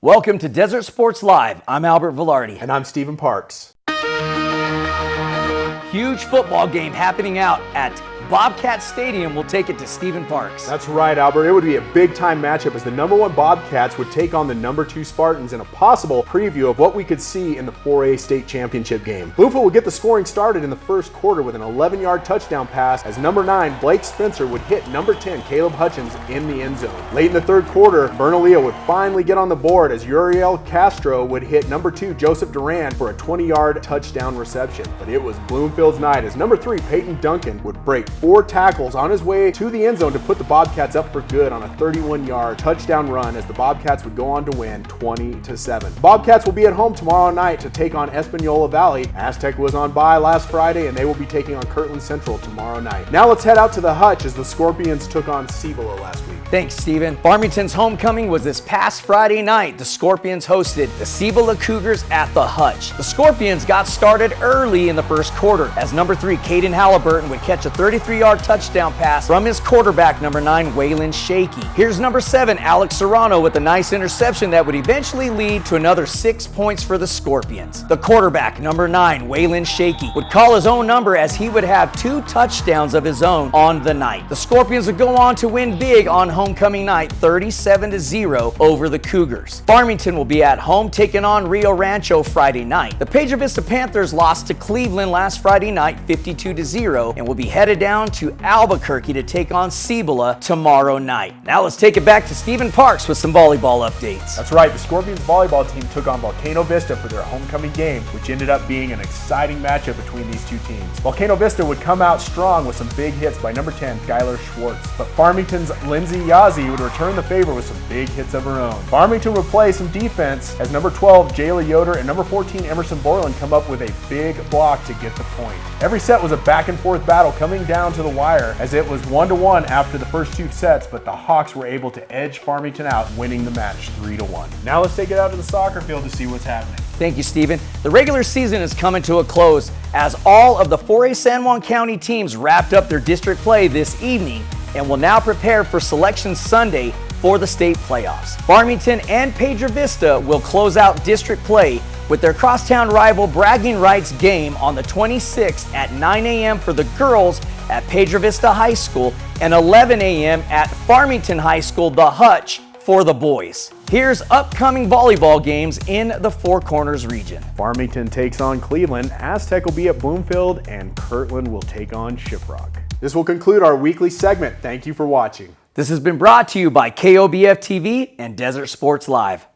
Welcome to Desert Sports Live. I'm Albert Velarde. And I'm Stephen Parks. Huge football game happening out at Bobcat Stadium. We'll take it to Stephen Parks. That's right, Albert. It would be a big-time matchup as the number 1 Bobcats would take on the number 2 Spartans in a possible preview of what we could see in the 4A state championship game. Bloomfield would get the scoring started in the first quarter with an 11-yard touchdown pass as number 9 Blake Spencer would hit number 10 Caleb Hutchins in the end zone. Late in the third quarter, Bernalillo would finally get on the board as Uriel Castro would hit number 2 Joseph Duran for a 20-yard touchdown reception. But it was Bloomfield's night as number 3 Peyton Duncan would break 4 tackles on his way to the end zone to put the Bobcats up for good on a 31-yard touchdown run as the Bobcats would go on to win 20-7. The Bobcats will be at home tomorrow night to take on Espanola Valley. Aztec was on bye last Friday and they will be taking on Kirtland Central tomorrow night. Now let's head out to the Hutch as the Scorpions took on Cibola last week. Thanks, Stephen. Farmington's homecoming was this past Friday night. The Scorpions hosted the Cibola Cougars at the Hutch. The Scorpions got started early in the first quarter as number 3 Caden Halliburton would catch a 33-yard touchdown pass from his quarterback, number 9 Waylon Shaky. Here's number 7 Alex Serrano with a nice interception that would eventually lead to another 6 points for the Scorpions. The quarterback, number 9 Waylon Shaky, would call his own number as he would have 2 touchdowns of his own on the night. The Scorpions would go on to win big on homecoming night 37-0 over the Cougars. Farmington will be at home taking on Rio Rancho Friday night. The Pedro Vista Panthers lost to Cleveland last Friday night 52-0 and will be headed down to Albuquerque to take on Cibola tomorrow night. Now let's take it back to Stephen Parks with some volleyball updates. That's right, the Scorpions volleyball team took on Volcano Vista for their homecoming game, which ended up being an exciting matchup between these two teams. Volcano Vista would come out strong with some big hits by number 10 Skylar Schwartz, but Farmington's Lindsay Yazzie would return the favor with some big hits of her own. Farmington would play some defense as number 12 Jayla Yoder and number 14 Emerson Borland come up with a big block to get the point. Every set was a back and forth battle coming down to the wire as it was 1-1 after the first 2 sets, but the Hawks were able to edge Farmington out, winning the match 3-1. Now let's take it out to the soccer field to see what's happening. Thank you, Stephen. The regular season is coming to a close as all of the 4A San Juan County teams wrapped up their district play this evening and will now prepare for Selection Sunday for the state playoffs. Farmington and Pedro Vista will close out district play with their crosstown rival bragging rights game on the 26th at 9 a.m. for the girls at Pedro Vista High School and 11 a.m. at Farmington High School, the Hutch, for the boys. Here's upcoming volleyball games in the Four Corners region. Farmington takes on Cleveland, Aztec will be at Bloomfield, and Kirtland will take on Shiprock. This will conclude our weekly segment. Thank you for watching. This has been brought to you by KOBF TV and Desert Sports Live.